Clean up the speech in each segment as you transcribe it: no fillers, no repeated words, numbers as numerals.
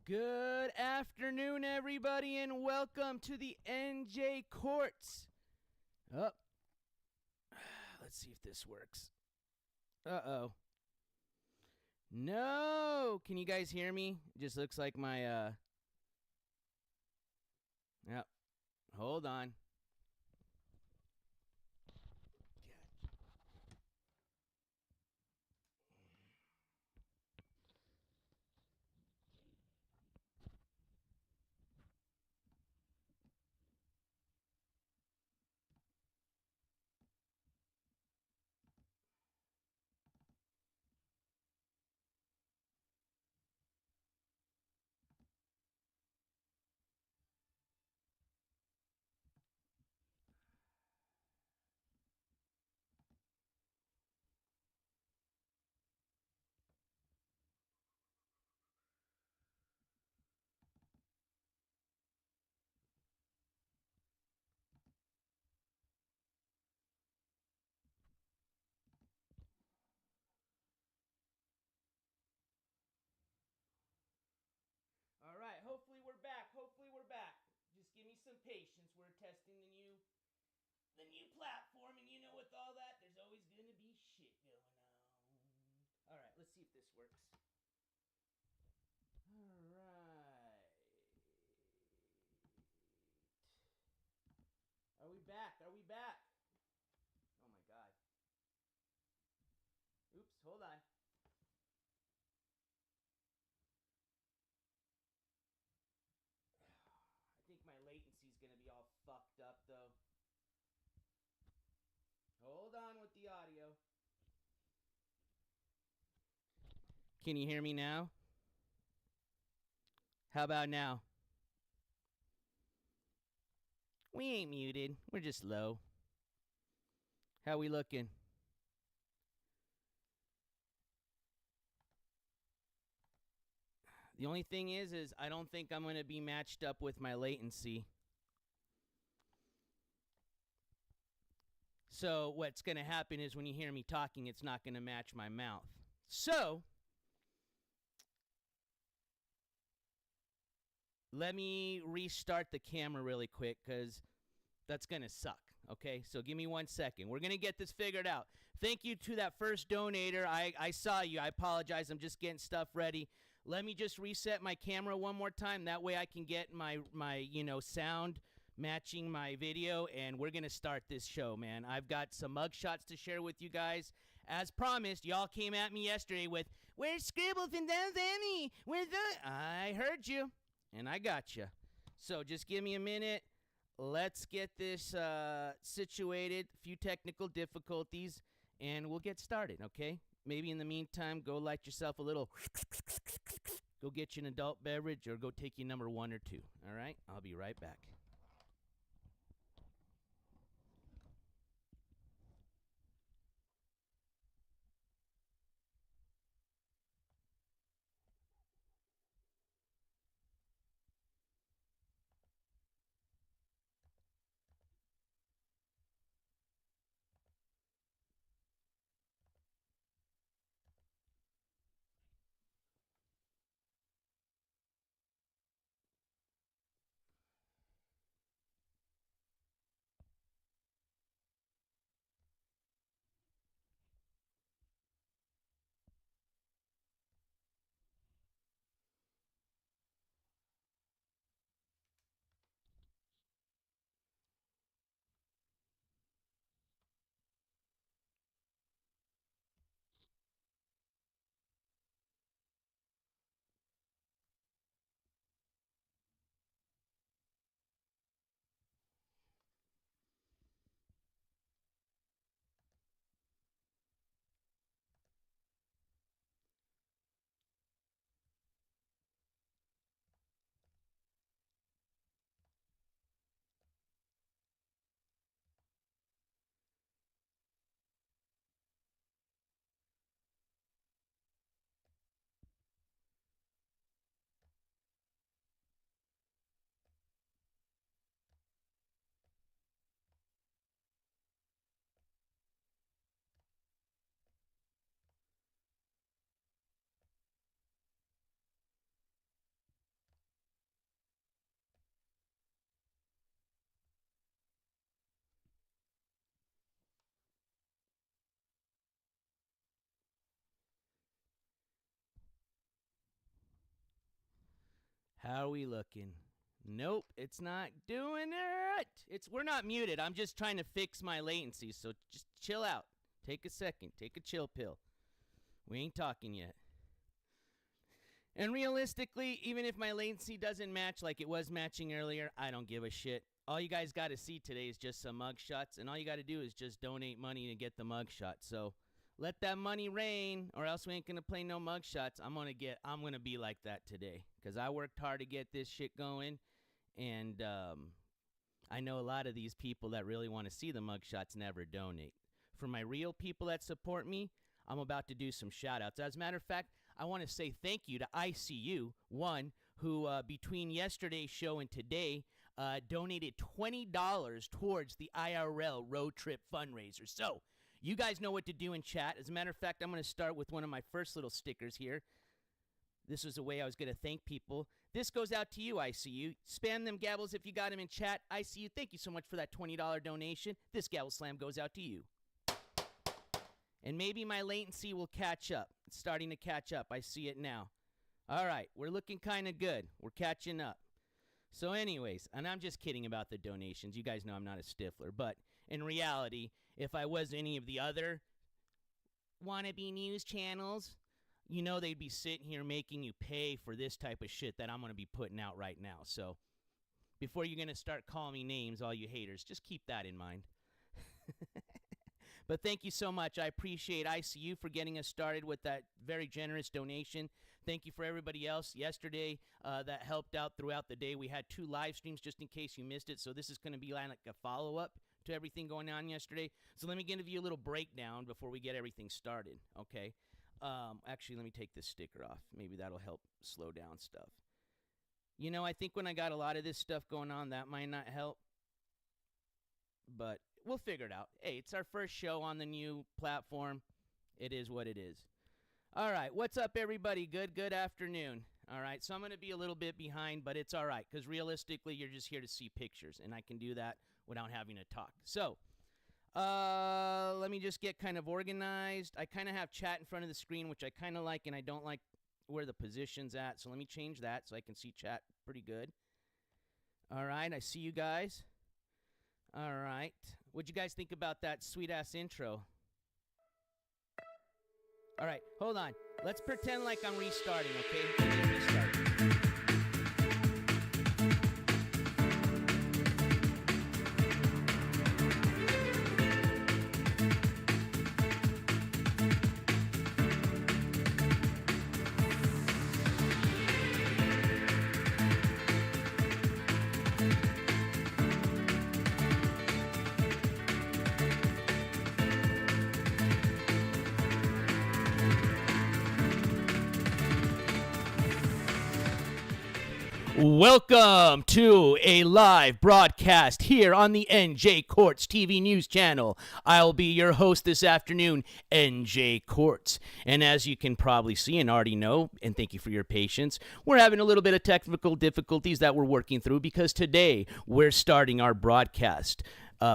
Good afternoon, everybody, and welcome to the NJCourts. Let's see if this works. Uh-oh. No! Can you guys hear me? It just looks like my, Yep. Hold on. All right, hopefully we're back. Just give me some patience. We're testing the new platform, and you know, with all that, there's always gonna be shit going on. All right, let's see if this works. All right. Are we back? Oh my God. Oops, hold on. I think my latency is going to be all fucked up, though. Hold on with the audio. Can you hear me now? How about now? We ain't muted. We're just low. How we looking? The only thing is I don't think I'm going to be matched up with my latency. So what's going to happen is when you hear me talking, it's not going to match my mouth. So let me restart the camera really quick because that's going to suck, okay? So give me 1 second. We're going to get this figured out. Thank you to that first donator. I saw you. I apologize. I'm just getting stuff ready. Let me just reset my camera one more time. That way I can get my sound matching my video, and we're going to start this show, man. I've got some mugshots to share with you guys. As promised, y'all came at me yesterday with, "Where's Scribbles and Dan's Annie? Where's the..." I heard you, and I got you. So just give me a minute. Let's get this situated. A few technical difficulties, and we'll get started, okay? Maybe in the meantime, go light yourself a little... Go get you an adult beverage or go take you number 1 or 2, all right? I'll be right back. How are we looking? Nope, it's not doing it. We're not muted. I'm just trying to fix my latency, so just chill out. Take a second. Take a chill pill. We ain't talking yet. And realistically, even if my latency doesn't match like it was matching earlier, I don't give a shit. All you guys got to see today is just some mugshots, and all you got to do is just donate money to get the mugshot. So let that money rain, or else we ain't gonna play no mugshots. I'm gonna be like that today, because I worked hard to get this shit going, and I know a lot of these people that really want to see the mugshots never donate. For my real people that support me, I'm about to do some shout-outs. As a matter of fact, I want to say thank you to ICU, one, who between yesterday's show and today donated $20 towards the IRL road trip fundraiser. So you guys know what to do in chat. As a matter of fact, I'm going to start with one of my first little stickers here. This was a way I was going to thank people. This goes out to you, ICU. Spam them gabbles if you got them in chat. ICU, thank you so much for that $20 donation. This gabble slam goes out to you. And maybe my latency will catch up. It's starting to catch up. I see it now. All right, we're looking kind of good. We're catching up. So anyways, and I'm just kidding about the donations. You guys know I'm not a stiffler. But in reality, if I was any of the other wannabe news channels, you know they'd be sitting here making you pay for this type of shit that I'm going to be putting out right now. So before you're going to start calling me names, all you haters, just keep that in mind. But thank you so much. I appreciate ICU for getting us started with that very generous donation. Thank you for everybody else yesterday that helped out throughout the day. We had 2 live streams just in case you missed it. So this is going to be like a follow-up to everything going on yesterday. So let me give you a little breakdown before we get everything started, okay? Actually, let me take this sticker off. Maybe that'll help slow down stuff. You know, I think when I got a lot of this stuff going on, that might not help. But we'll figure it out. Hey, it's our first show on the new platform. It is what it is. All right, what's up, everybody? Good afternoon. All right, so I'm going to be a little bit behind, but it's all right, because realistically, you're just here to see pictures, and I can do that without having to talk. So, let me just get kind of organized. I kind of have chat in front of the screen, which I kind of like, and I don't like where the position's at, so let me change that so I can see chat pretty good. All right, I see you guys. All right. What'd you guys think about that sweet-ass intro? All right, hold on. Let's pretend like I'm restarting, okay? Let me restart. Welcome to a live broadcast here on the NJCourts TV news channel. I'll be your host this afternoon, NJCourts. And as you can probably see and already know, and thank you for your patience, we're having a little bit of technical difficulties that we're working through because today we're starting our broadcast.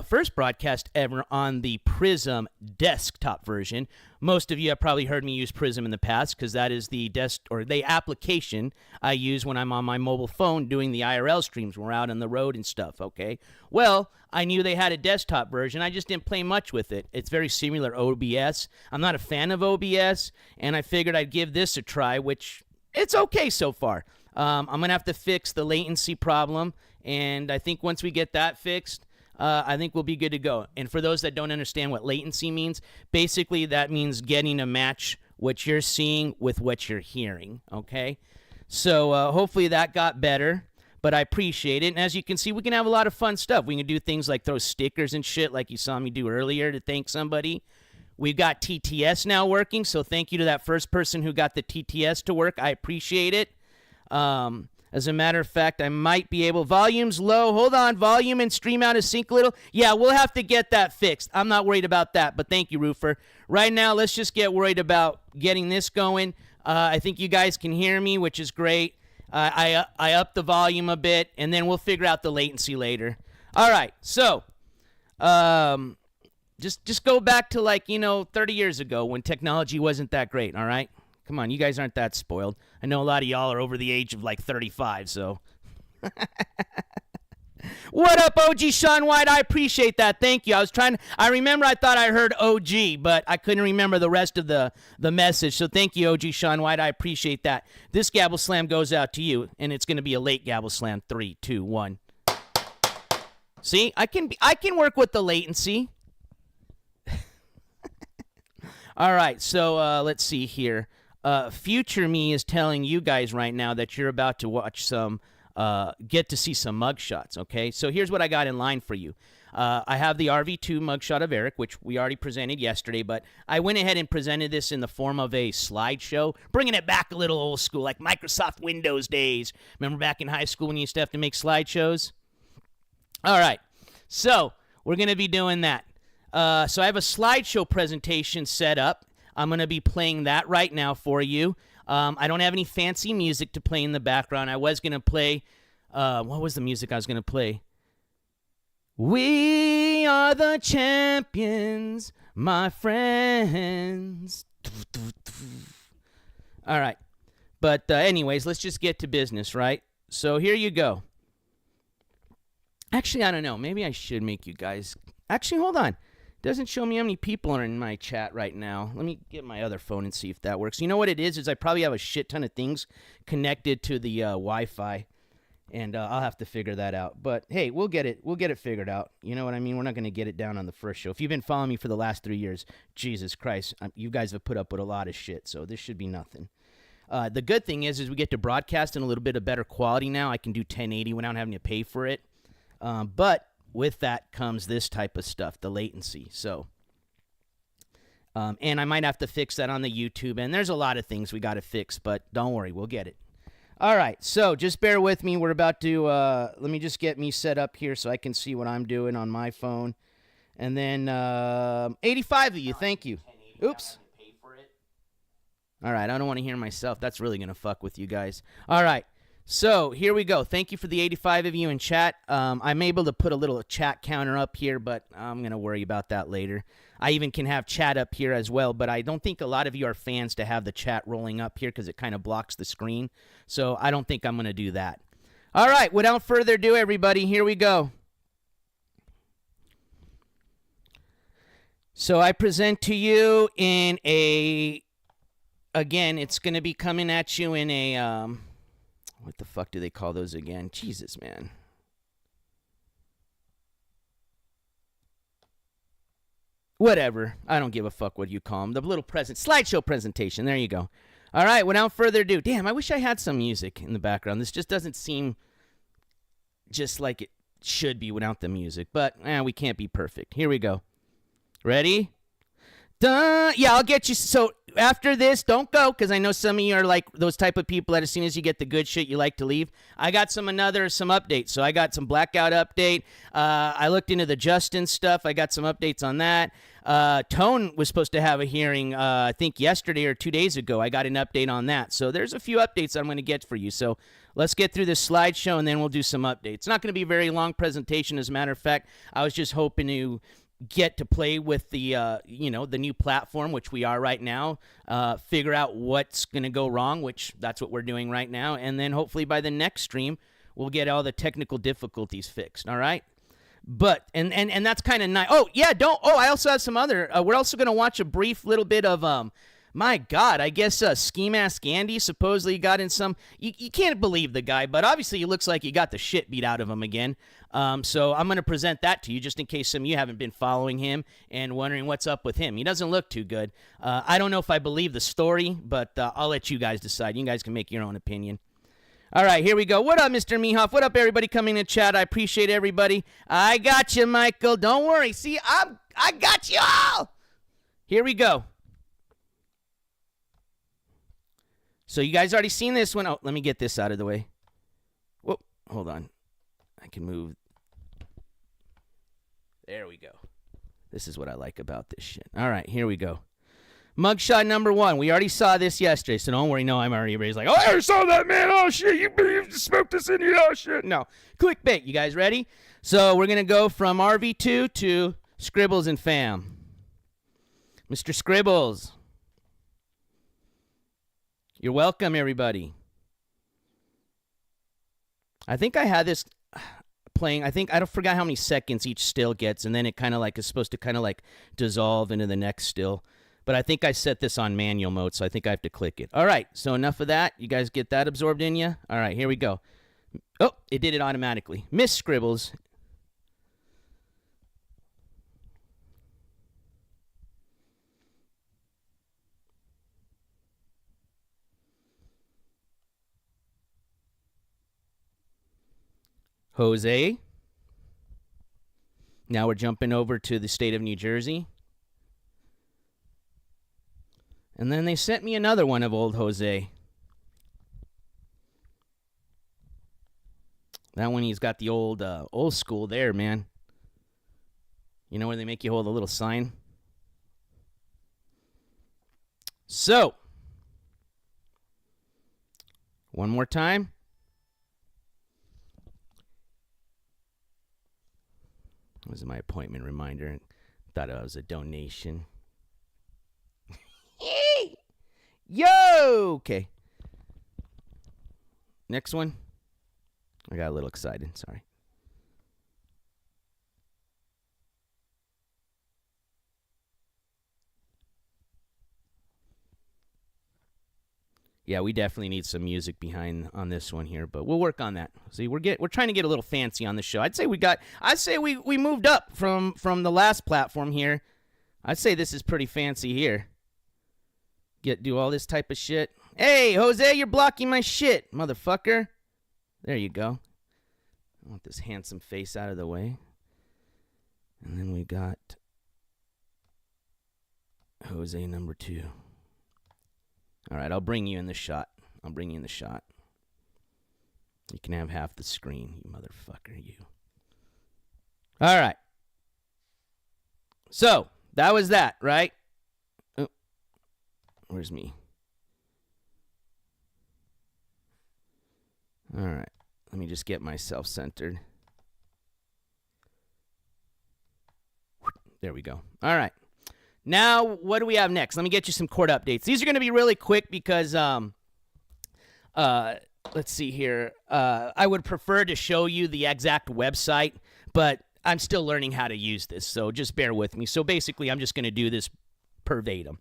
First broadcast ever on the Prism desktop version. Most of you have probably heard me use Prism in the past because that is the the application I use when I'm on my mobile phone doing the IRL streams. We're out on the road and stuff, okay? Well, I knew they had a desktop version. I just didn't play much with it. It's very similar to OBS. I'm not a fan of OBS, and I figured I'd give this a try, which it's okay so far. I'm going to have to fix the latency problem, and I think once we get that fixed, I think we'll be good to go. And for those that don't understand what latency means, basically that means getting to match what you're seeing with what you're hearing, okay? So hopefully that got better, but I appreciate it. And as you can see, we can have a lot of fun stuff. We can do things like throw stickers and shit like you saw me do earlier to thank somebody. We've got TTS now working, so thank you to that first person who got the TTS to work. I appreciate it. As a matter of fact, I might be able... Volume's low. Hold on. Volume and stream out of sync a little. Yeah, we'll have to get that fixed. I'm not worried about that, but thank you, Roofer. Right now, let's just get worried about getting this going. I think you guys can hear me, which is great. I upped the volume a bit, and then we'll figure out the latency later. All right, so... Just go back to 30 years ago when technology wasn't that great, all right? Come on, you guys aren't that spoiled. I know a lot of y'all are over the age of like 35, so. What up, OG Sean White? I appreciate that. Thank you. I remember I thought I heard OG, but I couldn't remember the rest of the message. So thank you, OG Sean White. I appreciate that. This Gabble Slam goes out to you, and it's going to be a late Gabble Slam. 3, 2, 1. See, I can work with the latency. All right, so let's see here. Future me is telling you guys right now that you're about to watch get to see some mugshots, okay? So here's what I got in line for you. I have the RV2 mugshot of Eric, which we already presented yesterday, but I went ahead and presented this in the form of a slideshow, bringing it back a little old school, like Microsoft Windows days. Remember back in high school when you used to have to make slideshows? All right, so we're going to be doing that. So I have a slideshow presentation set up. I'm going to be playing that right now for you. I don't have any fancy music to play in the background. I was going to play, what was the music I was going to play? We are the champions, my friends. All right. But anyways, let's just get to business, right? So here you go. Actually, I don't know. Maybe I should make you guys. Actually, hold on. It doesn't show me how many people are in my chat right now. Let me get my other phone and see if that works. You know what it is I probably have a shit ton of things connected to the Wi-Fi. And I'll have to figure that out. But, hey, we'll get it figured out. You know what I mean? We're not going to get it down on the first show. If you've been following me for the last 3 years, Jesus Christ, you guys have put up with a lot of shit, so this should be nothing. The good thing is we get to broadcast in a little bit of better quality now. I can do 1080 without having to pay for it. But with that comes this type of stuff, the latency. So, and I might have to fix that on the YouTube. And there's a lot of things we got to fix, but don't worry, we'll get it. All right, so just bear with me. We're about to, let me just get me set up here so I can see what I'm doing on my phone. And then 85 of you, thank you. Oops. All right, I don't want to hear myself. That's really going to fuck with you guys. All right, so here we go. Thank you for the 85 of you in chat. I'm able to put a little chat counter up here, but I'm going to worry about that later. I even can have chat up here as well, but I don't think a lot of you are fans to have the chat rolling up here because it kind of blocks the screen. So I don't think I'm going to do that. All right, without further ado, everybody, here we go. So I present to you in again, it's going to be coming at you in a, what the fuck do they call those again? Jesus, man. Whatever. I don't give a fuck what you call them. The little slideshow presentation. There you go. All right, without further ado. Damn, I wish I had some music in the background. This just doesn't seem just like it should be without the music. But we can't be perfect. Here we go. Ready? Dun. Yeah, I'll get you. So after this, don't go, because I know some of you are like those type of people that as soon as you get the good shit, you like to leave. I got some updates. So I got some Blackout update. I looked into the Justin stuff. I got some updates on that. Tone was supposed to have a hearing, I think yesterday or 2 days ago. I got an update on that. So there's a few updates I'm going to get for you. So let's get through this slideshow, and then we'll do some updates. It's not going to be a very long presentation, as a matter of fact. I was just hoping to get to play with the the new platform, which we are right now, figure out what's going to go wrong, which that's what we're doing right now, and then hopefully by the next stream we'll get all the technical difficulties fixed. All right, but and that's kind of nice. I also have some other, we're also going to watch a brief little bit of my God, I guess Ski Mask Andy supposedly got in some, you can't believe the guy, but obviously he looks like he got the shit beat out of him again. So I'm going to present that to you just in case some of you haven't been following him and wondering what's up with him. He doesn't look too good. I don't know if I believe the story, but I'll let you guys decide. You guys can make your own opinion. All right, here we go. What up, Mr. Mehoff? What up, everybody coming in chat? I appreciate everybody. I got you, Michael. Don't worry. See, I got you all. Here we go. So you guys already seen this one. Oh, let me get this out of the way. Whoa, hold on. I can move. There we go. This is what I like about this shit. All right, here we go. Mugshot number 1. We already saw this yesterday, so don't worry. No, I'm already everybody's like, oh, I already saw that, man. Oh, shit, you smoked this in you. Oh, shit. No. Clickbait. You guys ready? So we're going to go from RV2 to Scribbles and Fam. Mr. Scribbles. You're welcome, everybody. I think I had this playing. I don't forgot how many seconds each still gets, and then it kind of like is supposed to kind of like dissolve into the next still. But I think I set this on manual mode, so I think I have to click it. All right, so enough of that. You guys get that absorbed in you? All right, here we go. Oh, it did it automatically. Miss Scribbles. Jose. Now we're jumping over to the state of New Jersey. And then they sent me another one of old Jose. That one, he's got the old school there, man. You know where they make you hold a little sign? So, one more time. This is my appointment reminder. Thought it was a donation. Yo! Okay. Next one. I got a little excited. Sorry. Yeah, we definitely need some music behind on this one here, but we'll work on that. See, we're trying to get a little fancy on the show. I'd say we moved up from the last platform here. I'd say this is pretty fancy here. Do all this type of shit. Hey, Jose, you're blocking my shit, motherfucker. There you go. I want this handsome face out of the way. And then we got Jose number 2. All right, I'll bring you in the shot. You can have half the screen, you motherfucker, you. All right. So, that was that, right? Oh, where's me? All right. Let me just get myself centered. There we go. All right. Now, what do we have next? Let me get you some court updates. These are going to be really quick because, let's see here. I would prefer to show you the exact website, but I'm still learning how to use this, so just bear with me. So basically, I'm just going to do this verbatim.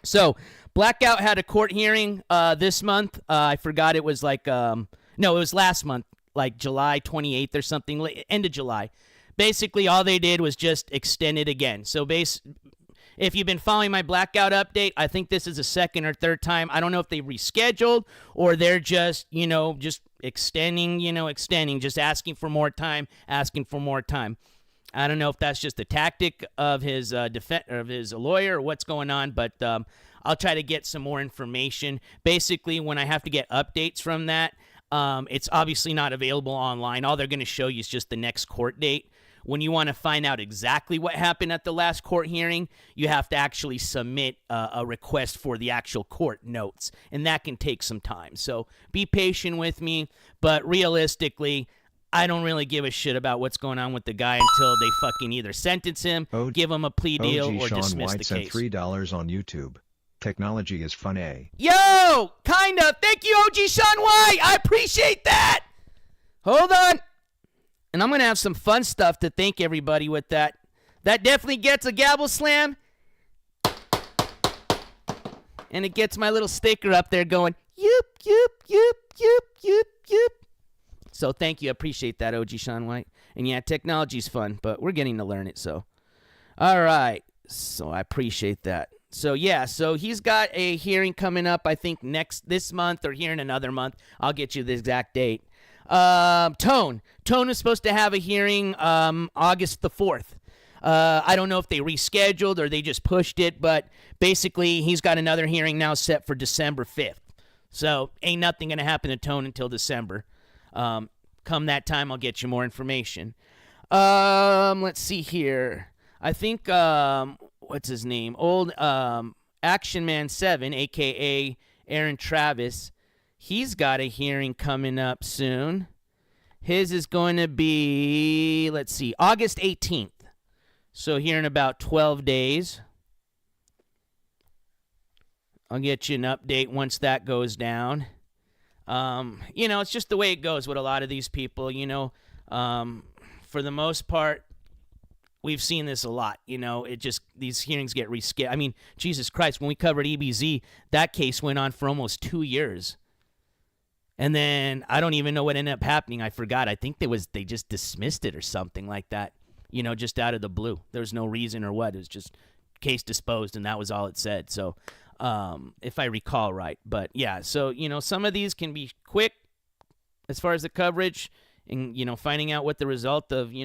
So, Blackout had a court hearing this month. I forgot it was like, no, it was last month, like July 28th or something, end of July. Basically, all they did was just extend it again. So, if you've been following my Blackout update, I think this is the second or third time. I don't know if they rescheduled or they're just, just extending, just asking for more time. I don't know if that's just a tactic of his lawyer or what's going on, but I'll try to get some more information. Basically, when I have to get updates from that, it's obviously not available online. All they're going to show you is just the next court date. When you want to find out exactly what happened at the last court hearing, you have to actually submit a request for the actual court notes, and that can take some time. So be patient with me, but realistically, I don't really give a shit about what's going on with the guy until they fucking either sentence him, give him a plea deal, or dismiss the case. Sent $3 on YouTube. Technology is fun, eh? Yo, kind of. Thank you, OG Sean White. I appreciate that. Hold on. And I'm going to have some fun stuff to thank everybody with that. That definitely gets a gavel slam. And it gets my little sticker up there going, yoop, yoop, yoop, yoop, yoop, yoop. So thank you. I appreciate that, OG Sean White. And yeah, technology's fun, but we're getting to learn it, so. All right. So I appreciate that. So yeah, so he's got a hearing coming up, I think this month or here in another month. I'll get you the exact date. Tone is supposed to have a hearing August the 4th. I don't know if they rescheduled or they just pushed it, but basically he's got another hearing now set for December 5th. So ain't nothing going to happen to Tone until December. Come that time, I'll get you more information. Let's see here. I think, what's his name? Old Action Man 7, a.k.a. Aaron Travis. He's got a hearing coming up soon. His is going to be, let's see, August 18th. So here in about 12 days. I'll get you an update once that goes down. It's just the way it goes with a lot of these people, for the most part, we've seen this a lot, these hearings get rescheduled. I mean, Jesus Christ, when we covered EBZ, that case went on for almost 2 years. And then I don't even know what ended up happening. I forgot. I think they just dismissed it or something like that, just out of the blue. There was no reason or what. It was just case disposed, and that was all it said. So, if I recall right. But, yeah, so, some of these can be quick as far as the coverage and, finding out what the result of,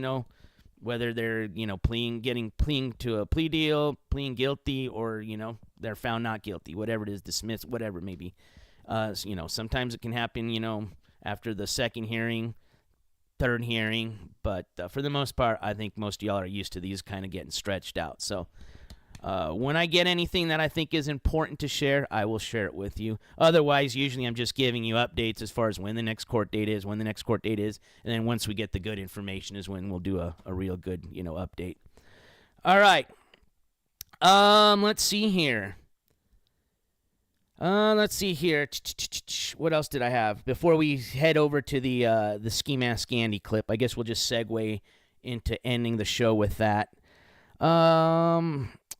whether they're, pleading to a plea deal, pleading guilty, or, they're found not guilty, whatever it is, dismissed, whatever it may be. Sometimes it can happen, after the second hearing, third hearing. But for the most part, I think most of y'all are used to these kind of getting stretched out. So, when I get anything that I think is important to share, I will share it with you. Otherwise, usually I'm just giving you updates as far as when the next court date is, And then once we get the good information is when we'll do a real good, update. All right. Let's see here. What else did I have? Before we head over to the Ski Mask Andy clip, I guess we'll just segue into ending the show with that.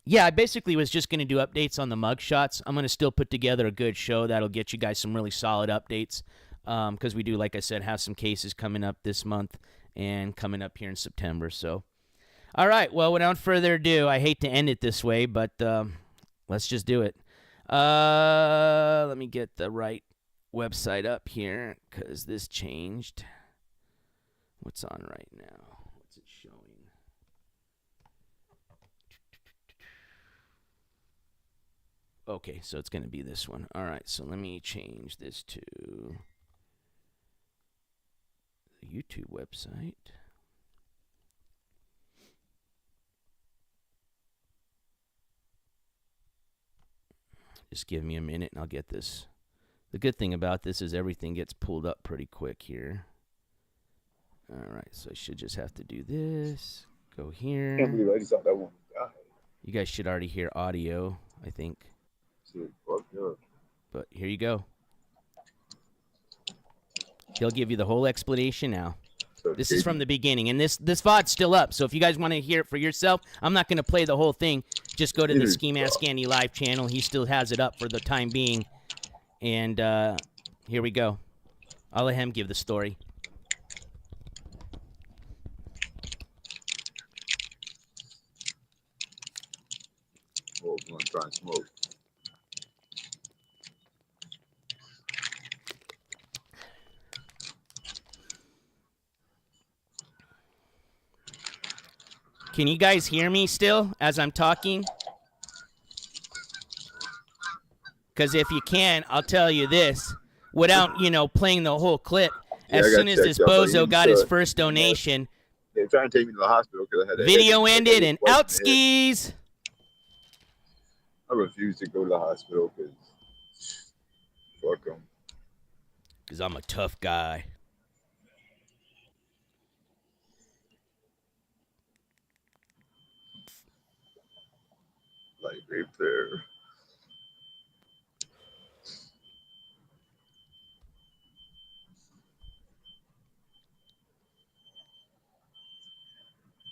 Yeah, I basically was just going to do updates on the mugshots. I'm going to still put together a good show that'll get you guys some really solid updates because we do, like I said, have some cases coming up this month and coming up here in September. So, all right, well, without further ado, I hate to end it this way, but let's just do it. Let me get the right website up here because this changed. What's on right now? What's it showing? Okay, so it's going to be this one. All right, so let me change this to the YouTube website. Just give me a minute and I'll get this. The good thing about this is everything gets pulled up pretty quick here. All right, so I should just have to do this. Go here. I can't believe I just thought that one died. You guys should already hear audio, I think. Shit, fucked up. But here you go. He'll give you the whole explanation now. So This is from the beginning, and this VOD's still up. So if you guys want to hear it for yourself, I'm not going to play the whole thing. Just go to the Ski Mask Andy live channel. He still has it up for the time being. And here we go. I'll let him give the story. Oh, I'm trying to smoke. Can you guys hear me still as I'm talking? Because if you can, I'll tell you this. Without, playing the whole clip, as soon as this bozo got his first donation, they're trying to take me to the hospital because I had a video headache. ended and out skis. I refuse to go to the hospital because fuck them. Because I'm a tough guy. Like right there.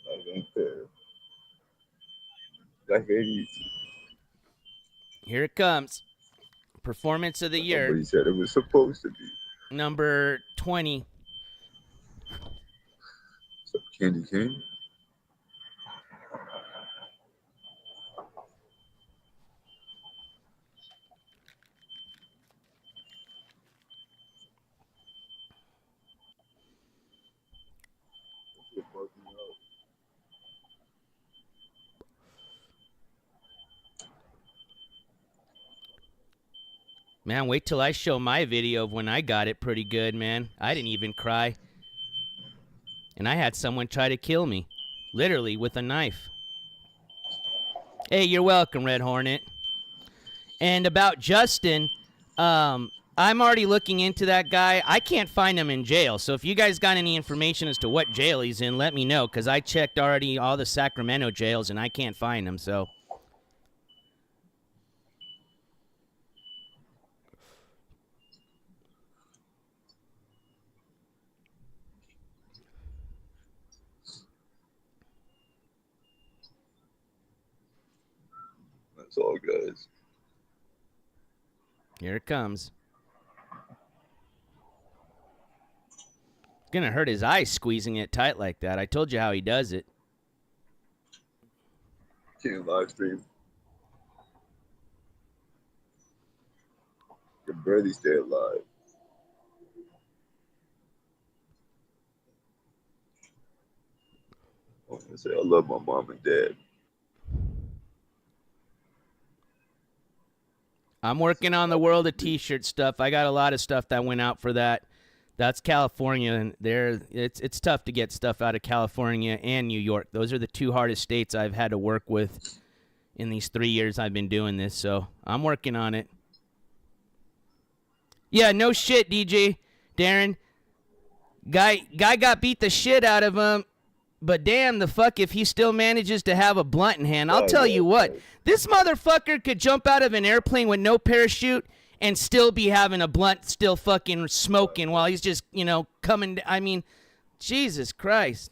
Like right there. Like very easy. Here it comes. Performance of the year. Somebody said it was supposed to be. Number 20. So Candy King. Man, wait till I show my video of when I got it pretty good, man. I didn't even cry. And I had someone try to kill me. Literally, with a knife. Hey, you're welcome, Red Hornet. And about Justin, I'm already looking into that guy. I can't find him in jail. So if you guys got any information as to what jail he's in, let me know. Because I checked already all the Sacramento jails, and I can't find him, so... That's all, guys. Here it comes. It's gonna hurt his eyes squeezing it tight like that. I told you how he does it. Can't live stream. Can barely stay alive. I'm gonna say I love my mom and dad. I'm working on the World of T-shirt stuff. I got a lot of stuff that went out for that. That's California, and it's tough to get stuff out of California and New York. Those are the two hardest states I've had to work with in these 3 years I've been doing this. So I'm working on it. Yeah, no shit, DJ Darren. Guy got beat the shit out of him. But damn the fuck if he still manages to have a blunt in hand. I'll tell you what, this motherfucker could jump out of an airplane with no parachute and still be having a blunt, still fucking smoking while he's just, coming. I mean, Jesus Christ.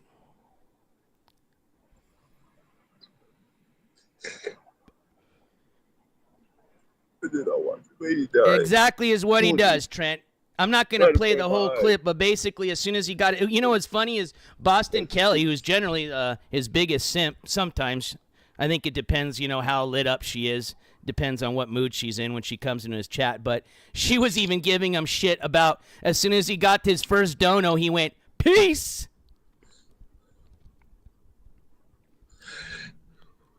Exactly is what he does, Trent. I'm not going to play the whole clip, but basically as soon as he got it, what's funny is Boston Kelly, who's generally his biggest simp, sometimes, I think it depends, how lit up she is, depends on what mood she's in when she comes into his chat, but she was even giving him shit about as soon as he got his first dono, he went, peace!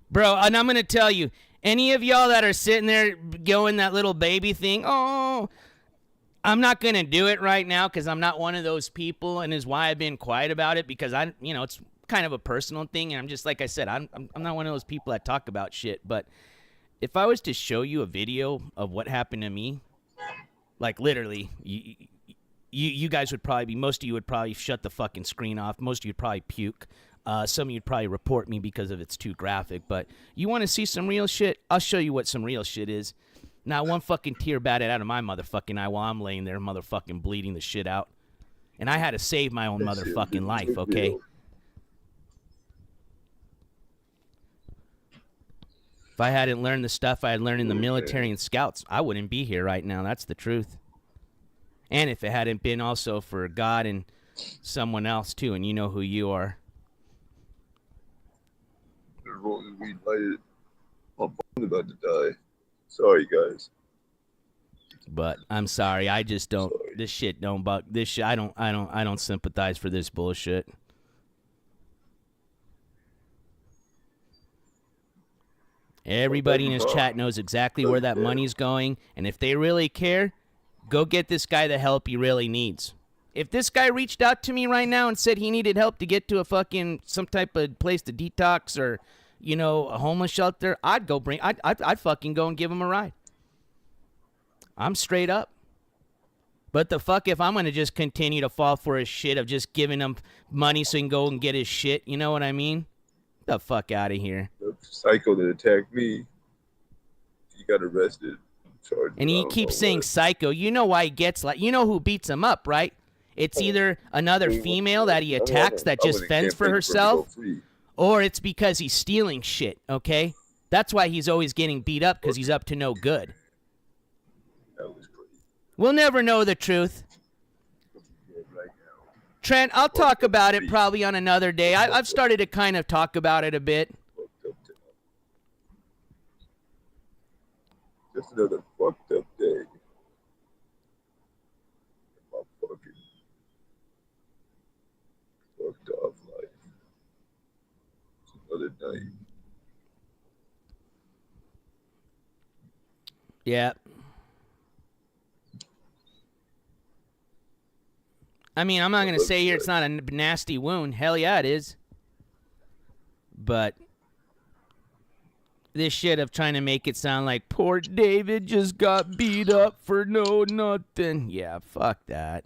Bro, and I'm going to tell you, any of y'all that are sitting there going that little baby thing, oh, I'm not going to do it right now because I'm not one of those people, and is why I've been quiet about it because it's kind of a personal thing, and I'm just, like I said, I'm not one of those people that talk about shit, but if I was to show you a video of what happened to me, like literally, you guys would probably most of you would probably shut the fucking screen off, most of you would probably puke, some of you would probably report me because of it's too graphic, but you want to see some real shit? I'll show you what some real shit is. Not one fucking tear batted out of my motherfucking eye while I'm laying there motherfucking bleeding the shit out. And I had to save my own motherfucking life, okay? If I hadn't learned the stuff I had learned in the military and scouts, I wouldn't be here right now. That's the truth. And if it hadn't been also for God and someone else too, and you know who you are. We lighted. My phone's about to die. Sorry, guys. But I'm sorry. I just don't. Sorry. This shit don't bug. This shit. I don't sympathize for this bullshit. Everybody in his chat knows exactly where that money's going, and if they really care, go get this guy the help he really needs. If this guy reached out to me right now and said he needed help to get to a fucking some type of place to detox or a homeless shelter, I'd fucking go and give him a ride. I'm straight up. But the fuck if I'm going to just continue to fall for his shit of just giving him money so he can go and get his shit, you know what I mean? Get the fuck out of here. The psycho that attacked me, he got arrested. And he keeps saying psycho. You know why he gets who beats him up, right? It's either another female that he attacks that just fends for herself, or it's because he's stealing shit, okay? That's why he's always getting beat up, because he's up to no good. We'll never know the truth. Trent, I'll talk about it probably on another day. I've started to kind of talk about it a bit. Just another fucked up day. My fucking fucked off life. It's another night. Yeah. I mean, I'm not going to say here it's not a nasty wound. Hell yeah, it is. But this shit of trying to make it sound like poor David just got beat up for no nothing. Yeah, fuck that.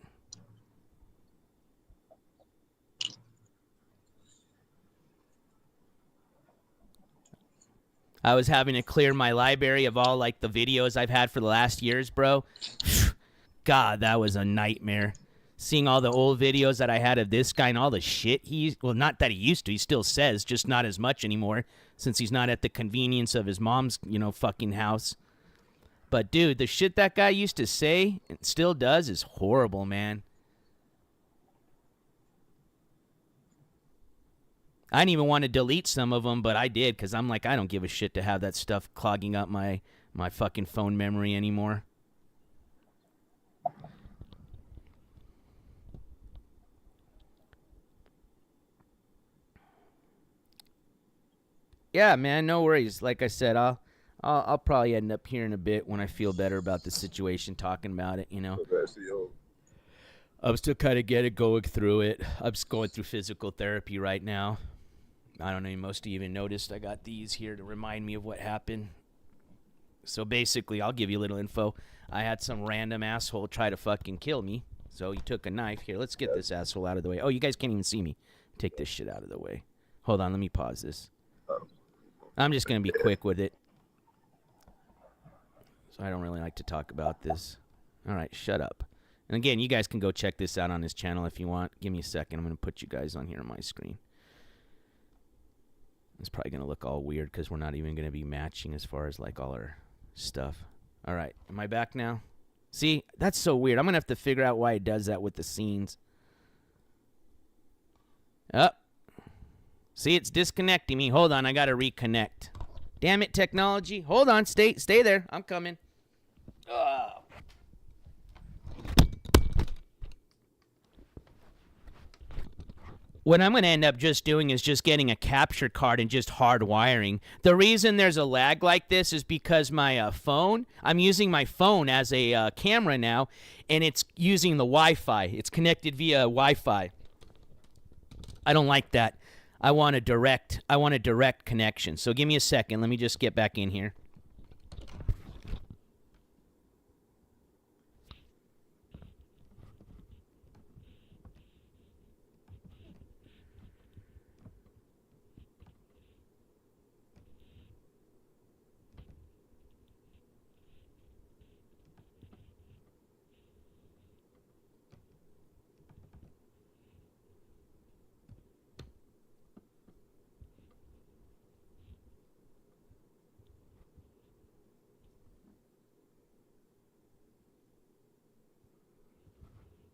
I was having to clear my library of all the videos I've had for the last years, bro. God, that was a nightmare. seeing all the old videos that I had of this guy and all the shit well, not that he used to, he still says, just not as much anymore since he's not at the convenience of his mom's, fucking house. But dude, the shit that guy used to say and still does is horrible, man. I didn't even want to delete some of them, but I did because I'm like, I don't give a shit to have that stuff clogging up my fucking phone memory anymore. Yeah, man, no worries. Like I said, I'll probably end up here in a bit when I feel better about the situation, talking about it, I'm still kind of going through it. I'm just going through physical therapy right now. I don't know, most of you even noticed I got these here to remind me of what happened. So basically, I'll give you a little info. I had some random asshole try to fucking kill me. So he took a knife. Here, let's get this asshole out of the way. Oh, you guys can't even see me. Take this shit out of the way. Hold on, let me pause this. I'm just going to be quick with it. So I don't really like to talk about this. All right, shut up. And again, you guys can go check this out on his channel if you want. Give me a second. I'm going to put you guys on here on my screen. It's probably going to look all weird because we're not even going to be matching as far as like all our stuff. All right, am I back now? See, that's so weird. I'm going to have to figure out why it does that with the scenes. Up. See, it's disconnecting me. Hold on, I got to reconnect. Damn it, technology. Hold on, stay there. I'm coming. What I'm going to end up just doing is just getting a capture card and just hardwiring. The reason there's a lag like this is because my phone, I'm using my phone as a camera now, and it's using the Wi-Fi. It's connected via Wi-Fi. I don't like that. I want a direct connection. So give me a second. Let me just get back in here.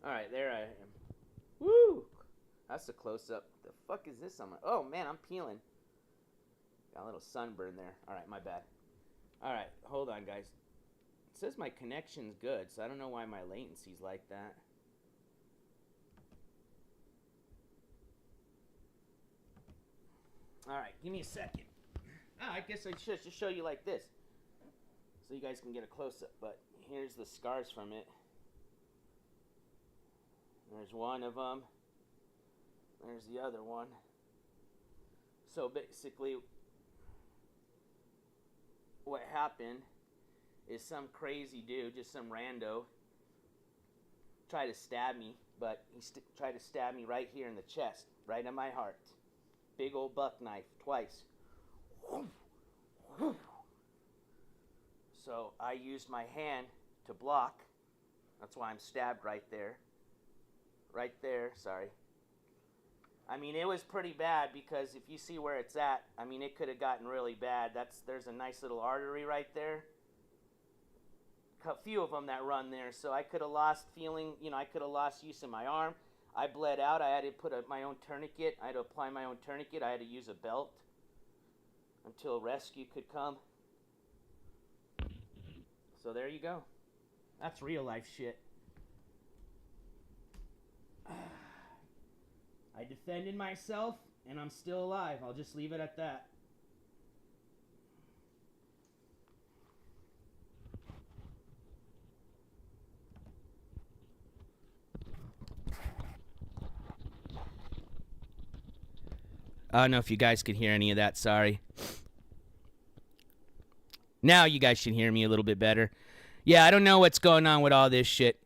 All right, there I am. Woo! That's a close-up. The fuck is this on my... Oh, man, I'm peeling. Got a little sunburn there. All right, my bad. All right, hold on, guys. It says my connection's good, so I don't know why my latency's like that. All right, give me a second. I guess I should just show you like this so you guys can get a close-up, but here's the scars from it. There's one of them. There's the other one. So basically, what happened is some crazy dude, just some rando, tried to stab me, but he tried to stab me right here in the chest, right in my heart. Big old buck knife, twice. So I used my hand to block. That's why I'm stabbed right there. Right there, sorry. I mean, it was pretty bad because if you see where it's at, I mean, it could have gotten really bad. There's a nice little artery right there. A few of them that run there, so I could have lost feeling, I could have lost use of my arm. I bled out. I had to put my own tourniquet. I had to apply my own tourniquet. I had to use a belt until rescue could come. So there you go. That's real life shit. I defended myself, and I'm still alive. I'll just leave it at that. I don't know if you guys could hear any of that. Sorry. Now you guys should hear me a little bit better. Yeah, I don't know what's going on with all this shit.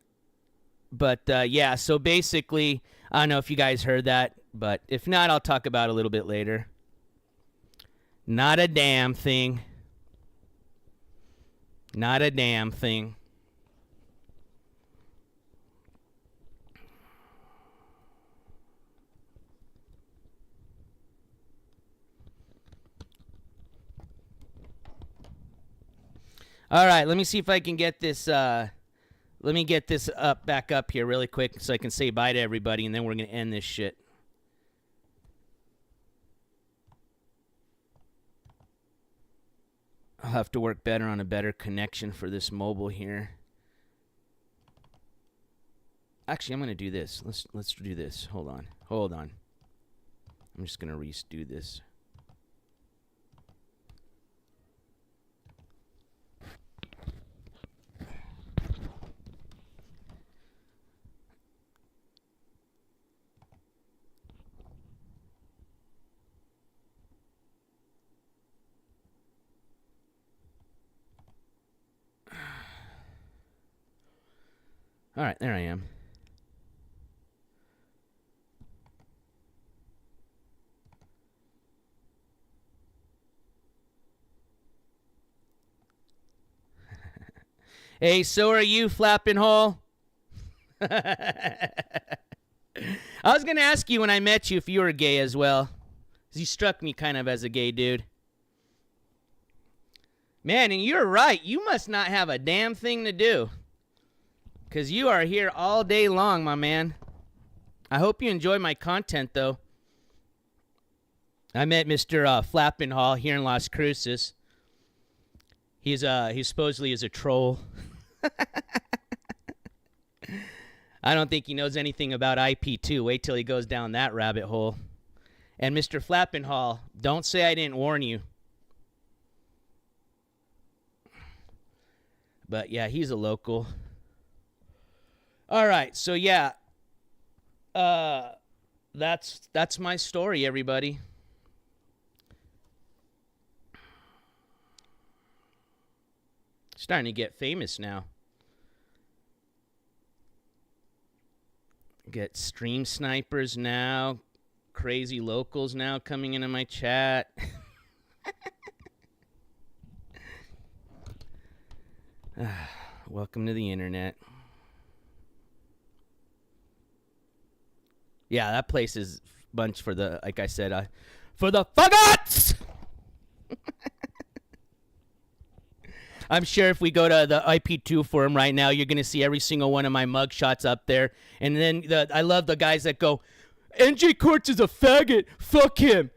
But, yeah, so basically, I don't know if you guys heard that, but if not, I'll talk about it a little bit later. Not a damn thing. Not a damn thing. All right, let me see if I can get this. Let me get this back up here really quick so I can say bye to everybody, and then we're gonna end this shit. I'll have to work better on a better connection for this mobile here. Actually, I'm gonna do this. Let's do this. Hold on. I'm just gonna redo this. All right, there I am. Hey, so are you, Flapping Hole? I was going to ask you when I met you if you were gay as well. You struck me kind of as a gay dude. Man, and you're right. You must not have a damn thing to do. Because you are here all day long, my man. I hope you enjoy my content, though. I met Mr. Flapping Hall here in Las Cruces. He supposedly is a troll. I don't think he knows anything about IP2. Wait till he goes down that rabbit hole. And Mr. Flapping Hall, don't say I didn't warn you. But yeah, he's a local. All right, so yeah, that's my story, everybody. Starting to get famous now. Get stream snipers now, crazy locals now coming into my chat. Welcome to the internet. Yeah, that place is a bunch for the, like I said, for the faggots! I'm sure if we go to the IP2 forum right now, you're going to see every single one of my mugshots up there. And then I love the guys that go, NJCourts is a faggot. Fuck him.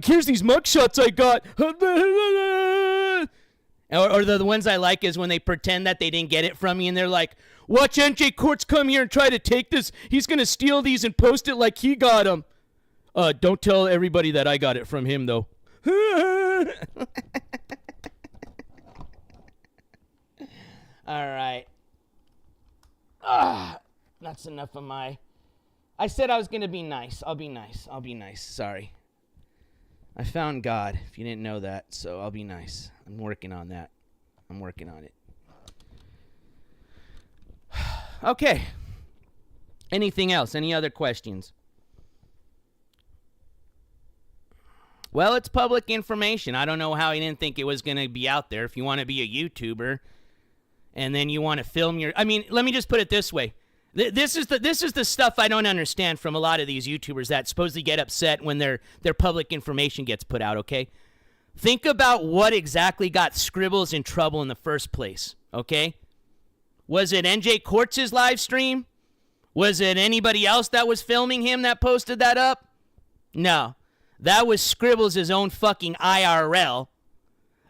Here's these mugshots I got. Or the ones I like is when they pretend that they didn't get it from me and they're like, watch NJCourts come here and try to take this. He's going to steal these and post it like he got them. Don't tell everybody that I got it from him, though. All right. That's enough of my... I said I was going to be nice. I'll be nice. Sorry. I found God, if you didn't know that, so I'll be nice. I'm working on that. I'm working on it. Okay. Anything else? Any other questions? Well, it's public information. I don't know how he didn't think it was going to be out there. If you want to be a YouTuber and then you want to film your... I mean, let me just put it this way. This is the stuff I don't understand from a lot of these YouTubers that supposedly get upset when their public information gets put out, okay? Think about what exactly got Scribbles in trouble in the first place, okay? Was it NJCourts' live stream? Was it anybody else that was filming him that posted that up? No. That was Scribbles' own fucking IRL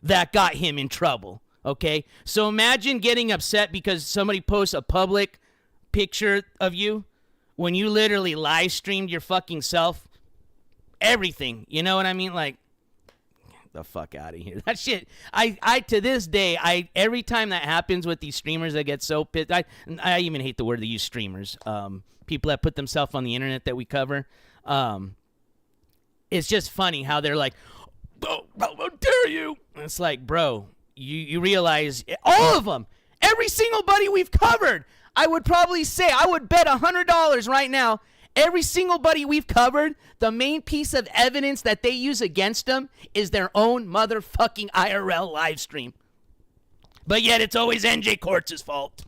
that got him in trouble, okay? So imagine getting upset because somebody posts a public picture of you when you literally live streamed your fucking self. Everything. You know what I mean? Like, get the fuck out of here. That shit, I to this day, every time that happens with these streamers that get so pissed, I even hate the word they use, streamers. People that put themselves on the internet that we cover. It's just funny how they're like, oh, how dare you? And it's like, bro, you realize all of them, every single buddy we've covered, I would probably say, I would bet $100 right now, every single buddy we've covered, the main piece of evidence that they use against them is their own motherfucking IRL live stream. But yet it's always NJCourts' fault.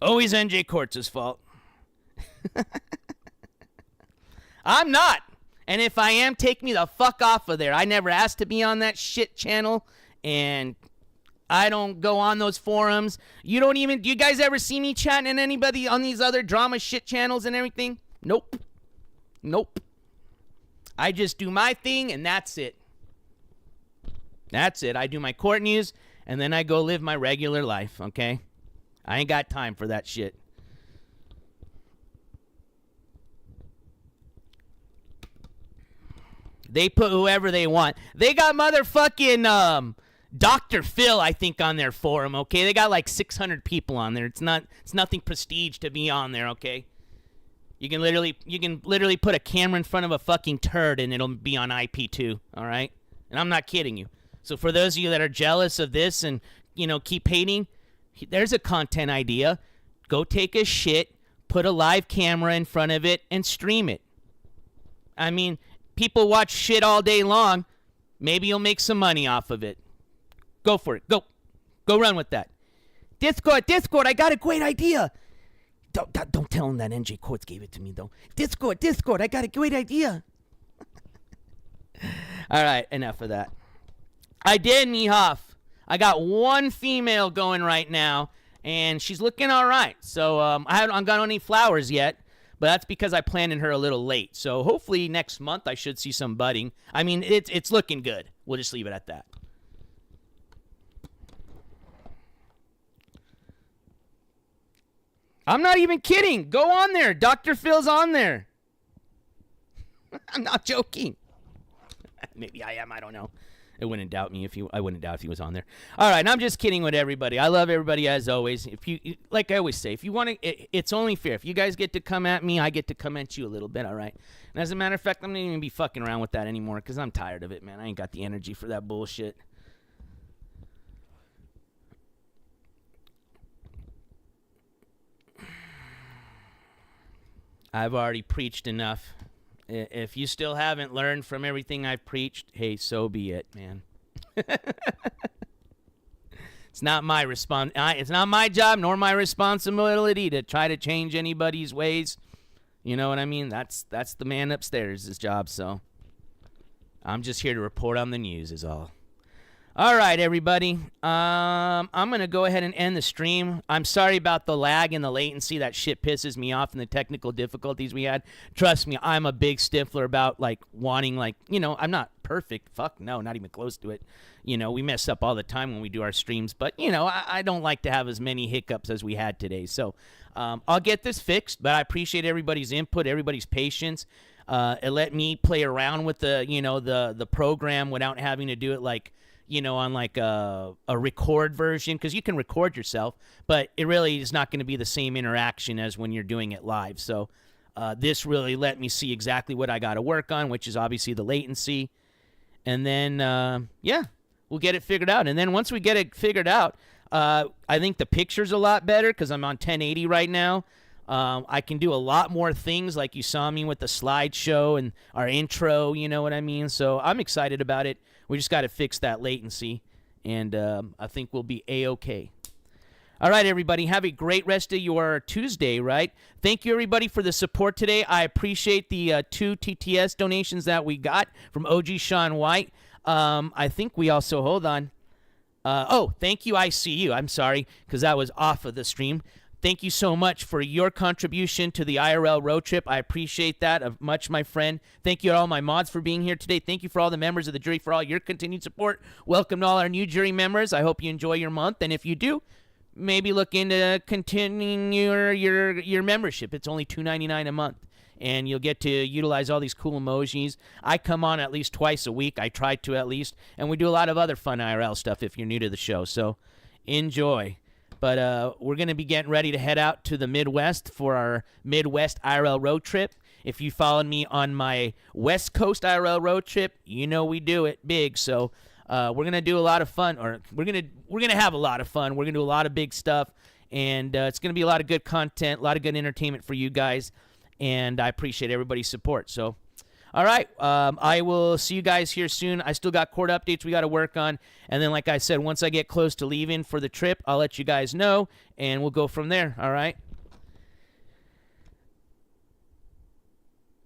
Always NJCourts' fault. I'm not. And if I am, take me the fuck off of there. I never asked to be on that shit channel, and I don't go on those forums. Do you guys ever see me chatting and anybody on these other drama shit channels and everything? Nope. I just do my thing and that's it. That's it. I do my court news and then I go live my regular life, okay? I ain't got time for that shit. They put whoever they want. They got motherfucking Dr. Phil, I think, on their forum, okay? They got like 600 people on there. It's nothing prestige to be on there, okay? You can literally put a camera in front of a fucking turd and it'll be on IP2, all right? And I'm not kidding you. So for those of you that are jealous of this and, keep hating, there's a content idea. Go take a shit, put a live camera in front of it, and stream it. I mean, people watch shit all day long. Maybe you'll make some money off of it. Go for it. Go run with that. Discord, I got a great idea. Don't tell him that NJCourts gave it to me, though. Discord, I got a great idea. All right, enough of that. I did, Niehoff. I got one female going right now, and she's looking all right. So I haven't got any flowers yet, but that's because I planted her a little late. So hopefully next month I should see some budding. I mean, it's looking good. We'll just leave it at that. I'm not even kidding. Go on there. Dr. Phil's on there. I'm not joking. Maybe I am. I don't know. I wouldn't doubt if he was on there. All right, I'm just kidding with everybody. I love everybody as always. If you, like I always say, if you want to, it's only fair. If you guys get to come at me, I get to come at you a little bit. All right. And as a matter of fact, I'm not even be fucking around with that anymore because I'm tired of it, man. I ain't got the energy for that bullshit. I've already preached enough. If you still haven't learned from everything I've preached, hey, so be it, man. It's not my it's not my job nor my responsibility to try to change anybody's ways. You know what I mean? That's the man upstairs' job, so I'm just here to report on the news is all. All right, everybody. I'm going to go ahead and end the stream. I'm sorry about the lag and the latency. That shit pisses me off and the technical difficulties we had. Trust me, I'm a big stiffler about, wanting, I'm not perfect. Fuck no, not even close to it. We mess up all the time when we do our streams. But, I don't like to have as many hiccups as we had today. So I'll get this fixed, but I appreciate everybody's input, everybody's patience. It let me play around with the program without having to do it on a record version, because you can record yourself, but it really is not going to be the same interaction as when you're doing it live. So this really let me see exactly what I got to work on, which is obviously the latency. And then, we'll get it figured out. And then once we get it figured out, I think the picture's a lot better because I'm on 1080 right now. I can do a lot more things like you saw me with the slideshow and our intro, you know what I mean? So I'm excited about it. We just got to fix that latency, and I think we'll be A-okay. All right, everybody, have a great rest of your Tuesday, right? Thank you, everybody, for the support today. I appreciate the 2 TTS donations that we got from OG Sean White. I think we also, hold on. Thank you, ICU. I'm sorry, because that was off of the stream. Thank you so much for your contribution to the IRL road trip. I appreciate that much, my friend. Thank you to all my mods for being here today. Thank you for all the members of the jury for all your continued support. Welcome to all our new jury members. I hope you enjoy your month. And if you do, maybe look into continuing your membership. It's only $2.99 a month. And you'll get to utilize all these cool emojis. I come on at least twice a week. I try to at least. And we do a lot of other fun IRL stuff if you're new to the show. So enjoy. But we're going to be getting ready to head out to the Midwest for our Midwest IRL road trip. If you followed me on my West Coast IRL road trip, you know we do it big. So we're going to do a lot of fun, or we're going to have a lot of fun. We're going to do a lot of big stuff, and it's going to be a lot of good content, a lot of good entertainment for you guys, and I appreciate everybody's support. So, all right, I will see you guys here soon. I still got court updates we got to work on. And then, like I said, once I get close to leaving for the trip, I'll let you guys know, and we'll go from there, all right?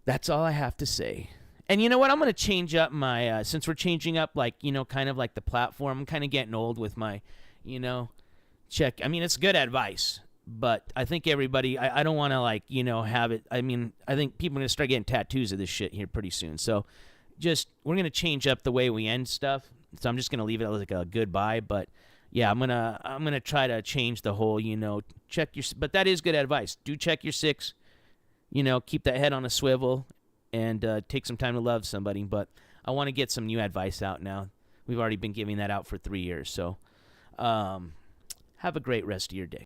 That's all I have to say. And you know what? I'm going to change up my, since we're changing up, kind of like the platform. I'm kind of getting old with my, you know, check. I mean, it's good advice, but I think everybody, I don't want to, like, you know, have it. I mean, I think people are going to start getting tattoos of this shit here pretty soon. So we're going to change up the way we end stuff. So I'm just going to leave it like a goodbye. But yeah, I'm going to try to change the whole, you know, but that is good advice. Do check your 6, you know, keep that head on a swivel and take some time to love somebody. But I want to get some new advice out now. We've already been giving that out for 3 years. So have a great rest of your day.